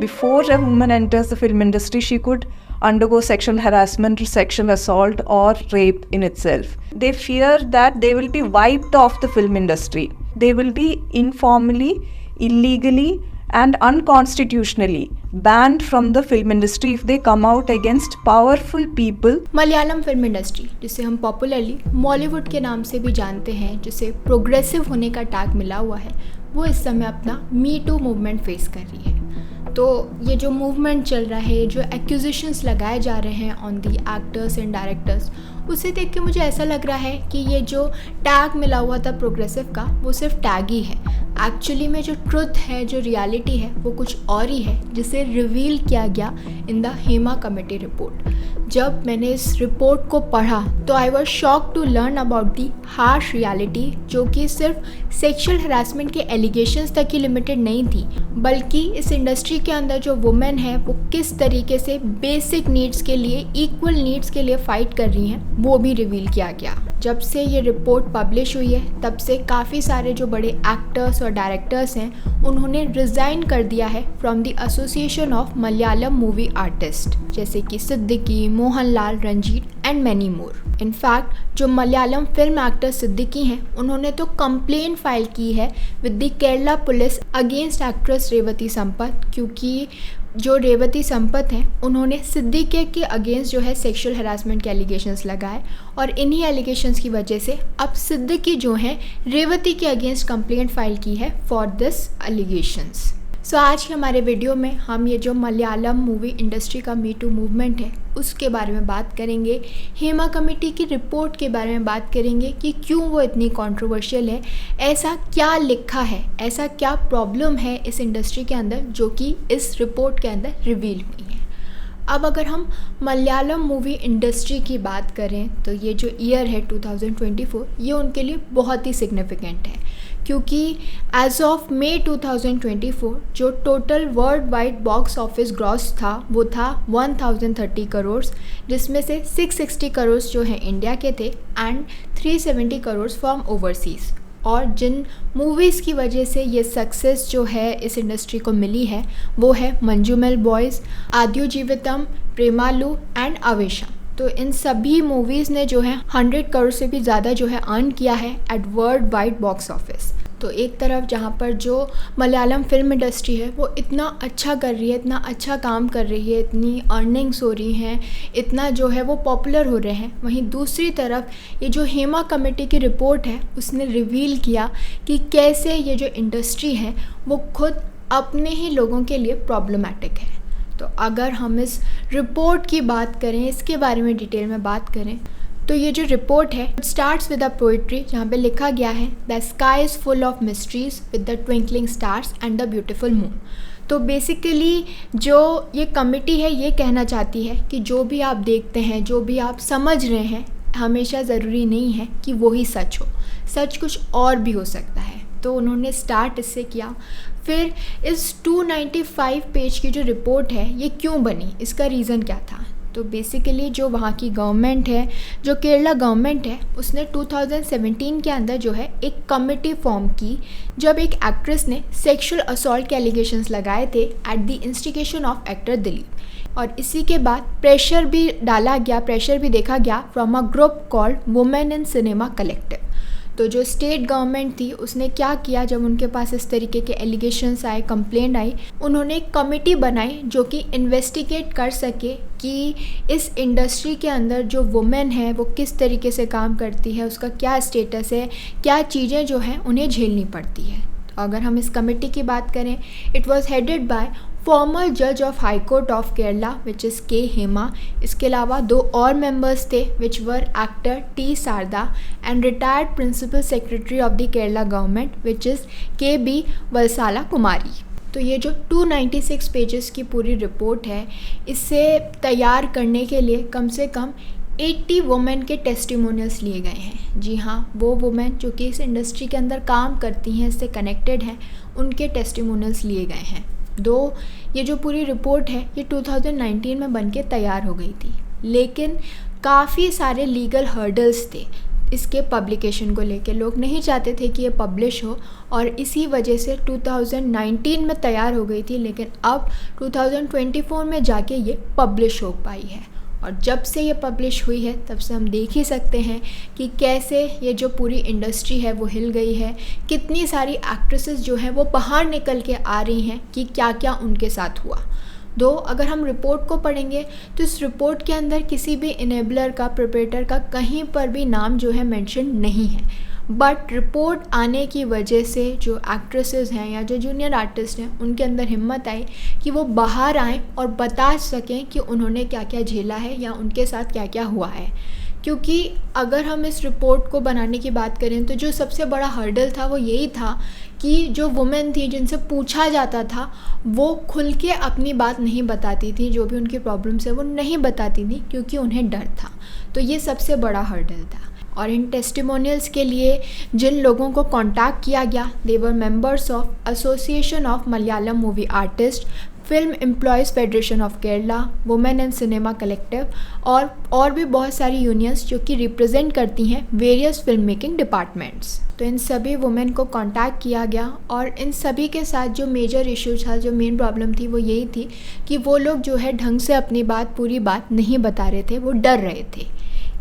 before a woman enters the film industry, she could undergo sexual harassment, sexual assault, or rape in itself. They fear that they will be wiped off the film industry. They will be informally, illegally, and unconstitutionally banned from the film industry if they come out against powerful people. Malayalam film industry, जिसे हम popularly Mollywood के नाम से भी जानते हैं, जिसे progressive होने का टैग मिला हुआ है, वो इस समय अपना मी टू मूवमेंट फेस कर रही है। तो ये जो मूवमेंट चल रहा है, जो एक्यूजिशंस लगाए जा रहे हैं on the actors and directors, उसे देख के मुझे ऐसा लग रहा है कि ये जो टैग मिला हुआ था प्रोग्रेसिव का, वो सिर्फ टैग ही है। एक्चुअली में जो ट्रुथ है, जो रियलिटी है, वो कुछ और ही है, जिसे रिवील किया गया in the Hema committee report. जब मैंने इस रिपोर्ट को पढ़ा तो I was shock to learn about the harsh reality, जो कि सिर्फ सेक्शुअल हरासमेंट के एलिगेशंस तक ही लिमिटेड नहीं थी, बल्कि इस इंडस्ट्री के अंदर जो वुमेन है वो किस तरीके से बेसिक नीड्स के लिए, इक्वल नीड्स के लिए फ़ाइट कर रही हैं, वो भी रिवील किया गया। जब से ये रिपोर्ट पब्लिश हुई है, तब से काफ़ी सारे जो बड़े एक्टर्स और डायरेक्टर्स हैं, उन्होंने रिज़ाइन कर दिया है from the association of Malayalam movie artist, जैसे कि Siddique, Mohanlal, Ranjith and many more. In fact जो मलयालम फिल्म एक्टर सिद्दीकी हैं, उन्होंने तो कंप्लेन फाइल की है with the Kerala police against actress Revathi Sampath, क्योंकि जो रेवती संपत हैं, उन्होंने सिद्दीकी के अगेंस्ट जो है सेक्सुअल हरासमेंट के एलिगेशंस लगाए, और इन्हीं एलिगेशंस की वजह से अब सिद्दीकी जो हैं रेवती के अगेंस्ट कंप्लेंट फाइल की है फॉर दिस एलिगेशंस। सो आज के हमारे वीडियो में हम ये जो मलयालम मूवी इंडस्ट्री का मी टू मूवमेंट है, उसके बारे में बात करेंगे। हेमा कमेटी की रिपोर्ट के बारे में बात करेंगे कि क्यों वो इतनी कंट्रोवर्शियल है, ऐसा क्या लिखा है, ऐसा क्या प्रॉब्लम है इस इंडस्ट्री के अंदर जो कि इस रिपोर्ट के अंदर रिवील हुई है। अब अगर हम मलयालम मूवी इंडस्ट्री की बात करें तो ये जो ईयर है 2024, ये उनके लिए बहुत ही सिग्निफिकेंट है, क्योंकि एज ऑफ मई 2024 जो total world wide box office gross था, वो था 1030 करोड़, जिसमें से 660 करोड़ जो हैं इंडिया के थे एंड 370 करोड़ फ्रॉम ओवरसीज़। और जिन मूवीज़ की वजह से ये सक्सेस जो है इस इंडस्ट्री को मिली है, वो है मंजूमेल बॉयज़, आद्यो जीवितम, प्रेमालू एंड अवेशम। तो इन सभी मूवीज़ ने जो है 100 करोड़ से भी ज़्यादा जो है अर्न किया है at world wide box office. तो एक तरफ जहाँ पर जो मलयालम फिल्म इंडस्ट्री है वो इतना अच्छा कर रही है, इतना अच्छा काम कर रही है, इतनी अर्निंग्स हो रही हैं, इतना जो है वो पॉपुलर हो रहे हैं, वहीं दूसरी तरफ ये जो हेमा कमेटी की रिपोर्ट है, उसने रिवील किया कि कैसे ये जो इंडस्ट्री है वो खुद अपने ही लोगों के लिए प्रॉब्लमेटिक है। तो अगर हम इस रिपोर्ट की बात करें, इसके बारे में डिटेल में बात करें, तो ये जो रिपोर्ट है it starts with a poetry, जहाँ पे लिखा गया है the sky is full of mysteries with the twinkling stars and the beautiful moon. तो बेसिकली जो ये कमिटी है ये कहना चाहती है कि जो भी आप देखते हैं, जो भी आप समझ रहे हैं, हमेशा ज़रूरी नहीं है कि वो ही सच हो, सच कुछ और भी हो सकता है। तो उन्होंने स्टार्ट इससे किया। फिर इस 295 पेज की जो रिपोर्ट है ये क्यों बनी, इसका रीज़न क्या था। तो बेसिकली जो वहाँ की गवर्नमेंट है, जो केरला गवर्नमेंट है, उसने 2017 के अंदर जो है एक कमेटी फॉर्म की, जब एक एक्ट्रेस ने सेक्सुअल असॉल्ट के एलिगेशंस लगाए थे at the instigation of actor Dilip. और इसी के बाद प्रेशर भी डाला गया, प्रेशर भी देखा गया from a group called women in cinema collective. तो जो स्टेट गवर्नमेंट थी उसने क्या किया, जब उनके पास इस तरीके के एलिगेशंस आए, कंप्लेंट आई, उन्होंने एक कमेटी बनाई जो कि इन्वेस्टिगेट कर सके कि इस इंडस्ट्री के अंदर जो वुमेन है वो किस तरीके से काम करती है, उसका क्या स्टेटस है, क्या चीज़ें जो हैं उन्हें झेलनी पड़ती है। तो अगर हम इस कमेटी की बात करें, it was headed by former जज of High Court of Kerala which is K Hema. इसके अलावा 2 और मेंबर्स थे which were actor T Sharada and retired principal secretary of the Kerala government which is K B Valsala Kumari. तो ये जो 296 पेजेस की पूरी रिपोर्ट है, इसे तैयार करने के लिए कम से कम 80 वुमेन के टेस्टिमोनियल्स लिए गए हैं। जी हाँ, वो वुमेन जो कि इस इंडस्ट्री के अंदर काम करती हैं, इससे कनेक्टेड हैं, उनके टेस्टिमोनियल्स लिए गए हैं। दो ये जो पूरी रिपोर्ट है ये 2019 में बन के तैयार हो गई थी, लेकिन काफ़ी सारे लीगल हर्डल्स थे। इसके पब्लिकेशन को लेके। लोग नहीं चाहते थे कि ये पब्लिश हो और इसी वजह से 2019 में तैयार हो गई थी, लेकिन अब 2024 में जाके ये पब्लिश हो पाई है। और जब से ये पब्लिश हुई है तब से हम देख ही सकते हैं कि कैसे ये जो पूरी इंडस्ट्री है वो हिल गई है। कितनी सारी एक्ट्रेसेस जो हैं वो बाहर निकल के आ रही हैं कि क्या क्या उनके साथ हुआ। दो अगर हम रिपोर्ट को पढ़ेंगे तो इस रिपोर्ट के अंदर किसी भी इनेबलर का, प्रिपरेटर का कहीं पर भी नाम जो है मेंशन नहीं है, बट रिपोर्ट आने की वजह से जो एक्ट्रेसेस हैं या जो जूनियर आर्टिस्ट हैं उनके अंदर हिम्मत आई कि वो बाहर आएँ और बता सकें कि उन्होंने क्या क्या झेला है या उनके साथ क्या क्या हुआ है। क्योंकि अगर हम इस रिपोर्ट को बनाने की बात करें तो जो सबसे बड़ा हर्डल था वो यही था कि जो वुमेन थी जिनसे पूछा जाता था वो खुल के अपनी बात नहीं बताती थी, जो भी उनकी प्रॉब्लम्स है वो नहीं बताती थी क्योंकि उन्हें डर था। तो ये सबसे बड़ा हर्डल था। और इन टेस्टिमोनियल्स के लिए जिन लोगों को कांटेक्ट किया गया, they were members of association of Malayalam movie artist, film employees federation of Kerala, women and cinema collective और भी बहुत सारी यूनियंस जो कि रिप्रेजेंट करती हैं वेरियस फिल्म मेकिंग डिपार्टमेंट्स। तो इन सभी वुमेन को कांटेक्ट किया गया और इन सभी के साथ जो मेजर इशू था, जो मेन प्रॉब्लम थी वो यही थी कि वो लोग जो है ढंग से अपनी बात, पूरी बात नहीं बता रहे थे, वो डर रहे थे।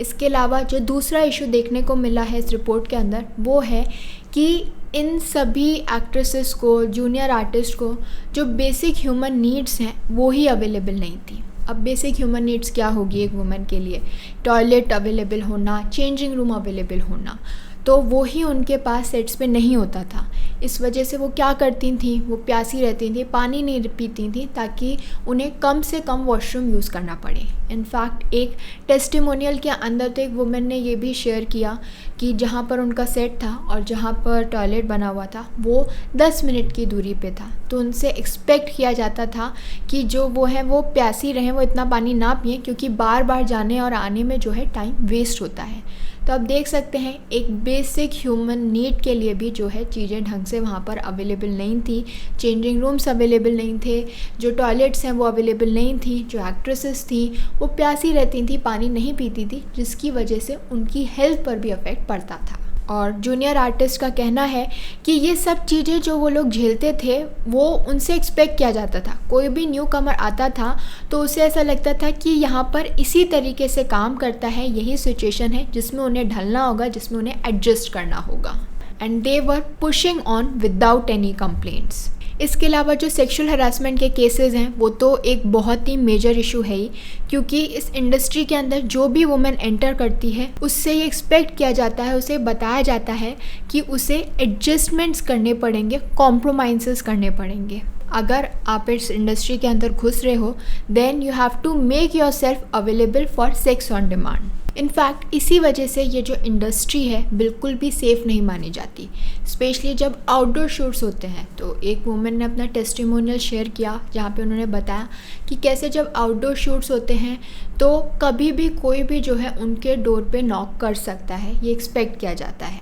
इसके अलावा जो दूसरा इशू देखने को मिला है इस रिपोर्ट के अंदर वो है कि इन सभी एक्ट्रेसेस को, जूनियर आर्टिस्ट को जो बेसिक ह्यूमन नीड्स हैं वो ही अवेलेबल नहीं थी। अब बेसिक ह्यूमन नीड्स क्या होगी एक वुमेन के लिए? टॉयलेट अवेलेबल होना, चेंजिंग रूम अवेलेबल होना, तो वो ही उनके पास सेट्स पे नहीं होता था। इस वजह से वो क्या करती थी, वो प्यासी रहती थी, पानी नहीं पीती थी ताकि उन्हें कम से कम वॉशरूम यूज़ करना पड़े। इनफैक्ट एक टेस्टिमोनियल के अंदर तो एक वुमेन ने ये भी शेयर किया कि जहाँ पर उनका सेट था और जहाँ पर टॉयलेट बना हुआ था वो 10 मिनट की दूरी पे था। तो उनसे एक्सपेक्ट किया जाता था कि जो वो हैं वो प्यासी रहें, वो इतना पानी ना पिएं क्योंकि बार बार जाने और आने में जो है टाइम वेस्ट होता है। तो आप देख सकते हैं एक बेसिक ह्यूमन नीड के लिए भी जो है चीज़ें ढंग से वहाँ पर अवेलेबल नहीं थी। चेंजिंग रूम्स अवेलेबल नहीं थे, जो टॉयलेट्स हैं वो अवेलेबल नहीं थी, जो एक्ट्रेसेस थी वो प्यासी रहती थी, पानी नहीं पीती थी, जिसकी वजह से उनकी हेल्थ पर भी इफ़ेक्ट पड़ता था। और जूनियर आर्टिस्ट का कहना है कि ये सब चीज़ें जो वो लोग झेलते थे वो उनसे एक्सपेक्ट किया जाता था। कोई भी न्यू कमर आता था तो उसे ऐसा लगता था कि यहाँ पर इसी तरीके से काम करता है, यही सिचुएशन है जिसमें उन्हें ढलना होगा, जिसमें उन्हें एडजस्ट करना होगा। And they were pushing on without any complaints. इसके अलावा जो सेक्सुअल हरासमेंट के केसेस हैं वो तो एक बहुत ही मेजर इशू है ही, क्योंकि इस इंडस्ट्री के अंदर जो भी वुमेन एंटर करती है उससे ये एक्सपेक्ट किया जाता है, उसे बताया जाता है कि उसे एडजस्टमेंट्स करने पड़ेंगे, कॉम्प्रोमाइज़ेस करने पड़ेंगे। अगर आप इस इंडस्ट्री के अंदर घुस रहे हो then you have to make yourself available for sex on demand. In fact इसी वजह से ये जो इंडस्ट्री है बिल्कुल भी सेफ़ नहीं मानी जाती, स्पेशली जब आउटडोर शूट्स होते हैं। तो एक वुमेन ने अपना टेस्टिमोनियल शेयर किया जहाँ पे उन्होंने बताया कि कैसे जब आउटडोर शूट्स होते हैं तो कभी भी कोई भी जो है उनके डोर पे नॉक कर सकता है, ये एक्सपेक्ट किया जाता है।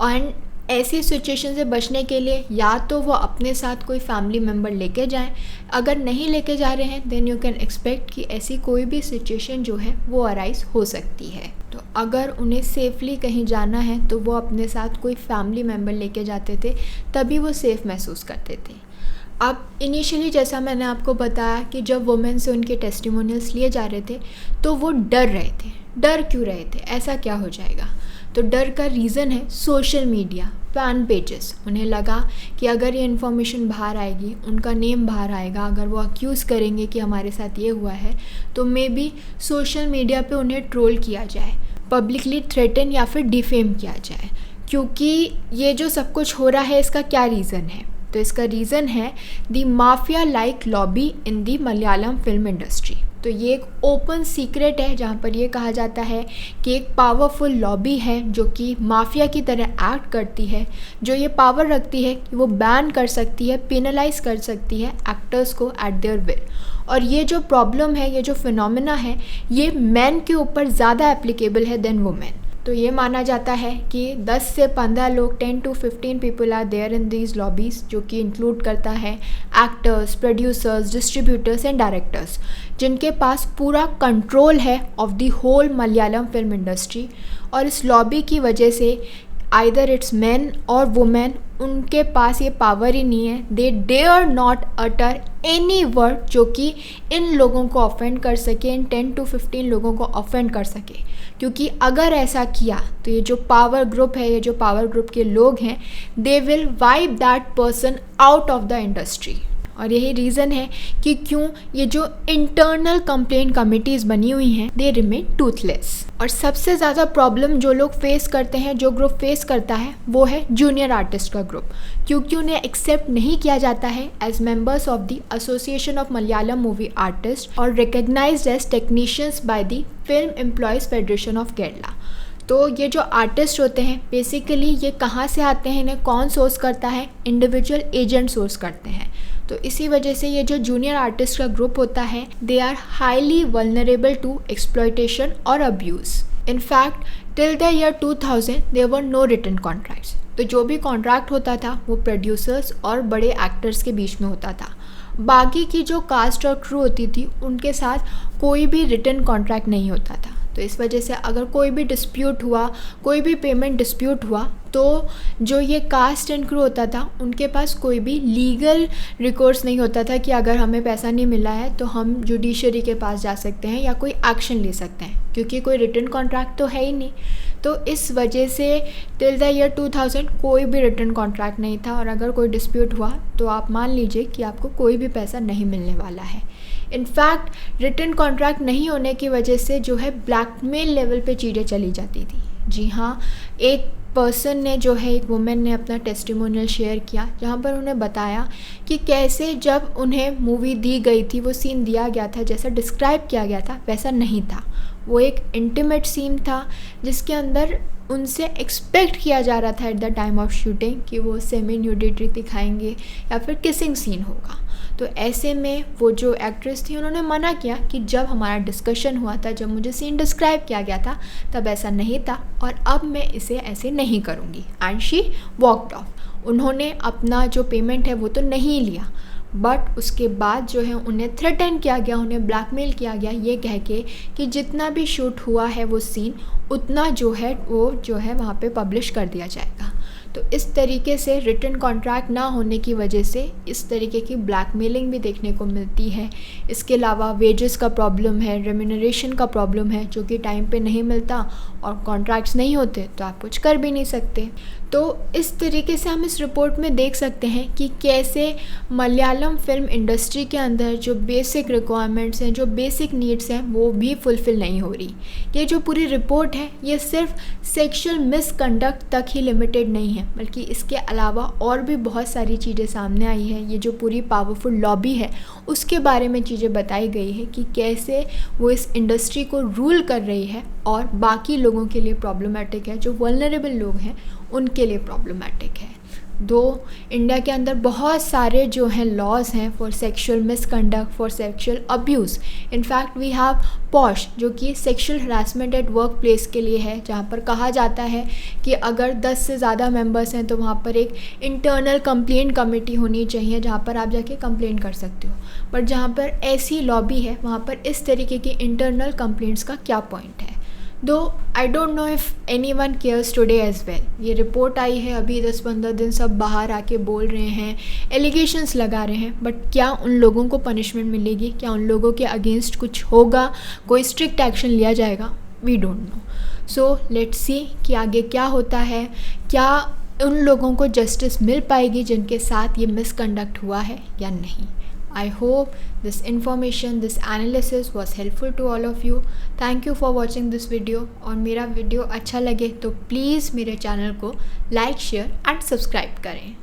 एंड ऐसी सिचुएशन से बचने के लिए या तो वो अपने साथ कोई फैमिली मेम्बर लेके जाएं, अगर नहीं लेके जा रहे हैं देन यू कैन एक्सपेक्ट कि ऐसी कोई भी सिचुएशन जो है वो अराइज हो सकती है। तो अगर उन्हें सेफली कहीं जाना है तो वो अपने साथ कोई फैमिली मेम्बर लेके जाते थे, तभी वो सेफ़ महसूस करते थे। अब इनिशियली जैसा मैंने आपको बताया कि जब वुमेन से उनके टेस्टिमोनियल्स लिए जा रहे थे तो वो डर रहे थे। डर क्यों रहे थे, ऐसा क्या हो जाएगा? तो डर का रीज़न है सोशल मीडिया, फैन पेजेस। उन्हें लगा कि अगर ये इन्फॉर्मेशन बाहर आएगी, उनका नेम बाहर आएगा, अगर वो अक्यूज़ करेंगे कि हमारे साथ ये हुआ है, तो मे बी सोशल मीडिया पे उन्हें ट्रोल किया जाए, पब्लिकली थ्रेटन या फिर डिफेम किया जाए। क्योंकि ये जो सब कुछ हो रहा है इसका क्या रीज़न है? तो इसका रीज़न है the mafia like lobby in the Malayalam film industry. तो ये एक ओपन सीक्रेट है जहाँ पर ये कहा जाता है कि एक पावरफुल लॉबी है जो कि माफिया की तरह एक्ट करती है, जो ये पावर रखती है कि वो बैन कर सकती है, पेनलाइज कर सकती है एक्टर्स को एट देयर विल। और ये जो प्रॉब्लम है, ये जो फिनोमेना है, ये मैन के ऊपर ज़्यादा एप्लीकेबल है देन वुमेन। तो ये माना जाता है कि 10 से 15 लोग 10 to 15 people are there in these lobbies, जो कि इंक्लूड करता है actors, producers, distributors and directors, जिनके पास पूरा कंट्रोल है of the whole Malayalam film industry. और इस लॉबी की वजह से आइदर इट्स मैन और वुमेन, उनके पास ये पावर ही नहीं है। They dare not utter any word जो कि इन लोगों को ऑफेंड कर सके, इन 10 to 15 लोगों को ऑफेंड कर सके, क्योंकि अगर ऐसा किया तो ये जो पावर ग्रुप है, ये जो पावर ग्रुप के लोग हैं, they will wipe that person out of the industry. और यही रीज़न है कि क्यों ये जो इंटरनल कंप्लेंट कमिटीज़ बनी हुई हैं, दे रिमेन टूथलेस। और सबसे ज़्यादा प्रॉब्लम जो लोग फेस करते हैं, जो ग्रुप फेस करता है, वो है जूनियर आर्टिस्ट का ग्रुप, क्योंकि उन्हें एक्सेप्ट नहीं किया जाता है as members of the association of Malayalam movie artist और recognised as technicians by the film employees federation of Kerala. तो ये जो आर्टिस्ट होते हैं, बेसिकली ये कहाँ से आते हैं, इन्हें कौन सोर्स करता है? इंडिविजुअल एजेंट सोर्स करते हैं। तो इसी वजह से ये जो जूनियर आर्टिस्ट का ग्रुप होता है, they are highly vulnerable to exploitation और abuse. In fact till the year 2000 there were no written contracts. तो जो भी कॉन्ट्रैक्ट होता था वो प्रोड्यूसर्स और बड़े एक्टर्स के बीच में होता था। बाकी की जो कास्ट और क्रू होती थी, उनके साथ कोई भी रिटन कॉन्ट्रैक्ट नहीं होता था। तो इस वजह से अगर कोई भी डिस्प्यूट हुआ, कोई भी पेमेंट डिस्प्यूट हुआ, तो जो ये कास्ट एंड क्रू होता था, उनके पास कोई भी लीगल रिकोर्स नहीं होता था कि अगर हमें पैसा नहीं मिला है तो हम जुडिशरी के पास जा सकते हैं या कोई एक्शन ले सकते हैं, क्योंकि कोई रिटन कॉन्ट्रैक्ट तो है ही नहीं। तो इस वजह से टिल द ईयर 2000 कोई भी रिटन कॉन्ट्रैक्ट नहीं था, और अगर कोई डिस्प्यूट हुआ तो आप मान लीजिए कि आपको कोई भी पैसा नहीं मिलने वाला है। इनफैक्ट रिटन कॉन्ट्रैक्ट नहीं होने की वजह से जो है ब्लैकमेल लेवल पे चीज़ें चली जाती थी। जी हाँ, एक पर्सन ने जो है, एक वुमेन ने अपना टेस्टिमोनियल शेयर किया, जहाँ पर उन्हें बताया कि कैसे जब उन्हें मूवी दी गई थी, वो सीन दिया गया था जैसा डिस्क्राइब किया गया था वैसा नहीं था। वो एक इंटीमेट सीन था जिसके अंदर उनसे एक्सपेक्ट किया जा रहा था at the time of shooting कि वो सेमी न्यूडिटी दिखाएंगे या फिर किसिंग सीन होगा। तो ऐसे में वो जो एक्ट्रेस थी, उन्होंने मना किया कि जब हमारा डिस्कशन हुआ था, जब मुझे सीन डिस्क्राइब किया गया था, तब ऐसा नहीं था और अब मैं इसे ऐसे नहीं करूँगी। And she walked off. उन्होंने अपना जो पेमेंट है वो तो नहीं लिया, बट उसके बाद जो है उन्हें थ्रेटन किया गया, उन्हें ब्लैकमेल किया गया ये कह के कि जितना भी शूट हुआ है वो सीन, उतना जो है वो जो है वहाँ पे पब्लिश कर दिया जाएगा। तो इस तरीके से रिटन कॉन्ट्रैक्ट ना होने की वजह से इस तरीके की ब्लैकमेलिंग भी देखने को मिलती है। इसके अलावा वेजेस का प्रॉब्लम है, रेम्यूनरेशन का प्रॉब्लम है, जो कि टाइम पे नहीं मिलता, और कॉन्ट्रैक्ट्स नहीं होते तो आप कुछ कर भी नहीं सकते। तो इस तरीके से हम इस रिपोर्ट में देख सकते हैं कि कैसे मलयालम फिल्म इंडस्ट्री के अंदर जो बेसिक रिक्वायरमेंट्स हैं, जो बेसिक नीड्स हैं, वो भी फुलफ़िल नहीं हो रही। ये जो पूरी रिपोर्ट है, ये सिर्फ सेक्शुअल मिसकंडक्ट तक ही लिमिटेड नहीं है, बल्कि इसके अलावा और भी बहुत सारी चीज़ें सामने आई हैं। ये जो पूरी पावरफुल लॉबी है, उसके बारे में चीज़ें बताई गई है कि कैसे वो इस इंडस्ट्री को रूल कर रही है और बाकी लोगों के लिए प्रॉब्लमेटिक है, जो वल्नरेबल लोग हैं उनके लिए प्रॉब्लमेटिक है। दो इंडिया के अंदर बहुत सारे जो हैं लॉज हैं for sexual misconduct, for sexual abuse. In fact we have POSH, जो कि sexual harassment at workplace के लिए है, जहाँ पर कहा जाता है कि अगर 10 से ज़्यादा मेंबर्स हैं तो वहाँ पर एक इंटरनल कंप्लेंट कमेटी होनी चाहिए, जहाँ पर आप जाके कंप्लेंट कर सकते हो। बट जहाँ पर ऐसी लॉबी है, वहाँ पर इस तरीके की इंटरनल कंप्लेंट्स का क्या पॉइंट है? Though I don't know if anyone cares today as well. ये रिपोर्ट आई है, अभी 10-15 दिन सब बाहर आके बोल रहे हैं, एलिगेशंस लगा रहे हैं, बट क्या उन लोगों को पनिशमेंट मिलेगी? क्या उन लोगों के अगेंस्ट कुछ होगा? कोई स्ट्रिक्ट एक्शन लिया जाएगा? We don't know. So let's see कि आगे क्या होता है। क्या उन लोगों को जस्टिस मिल पाएगी जिनके साथ ये मिसकंडक्ट हुआ है या नहीं? I hope this information, this analysis was helpful to all of you. Thank you for watching this video. और मेरा वीडियो अच्छा लगे तो प्लीज़ मेरे चैनल को लाइक, शेयर एंड सब्सक्राइब करें।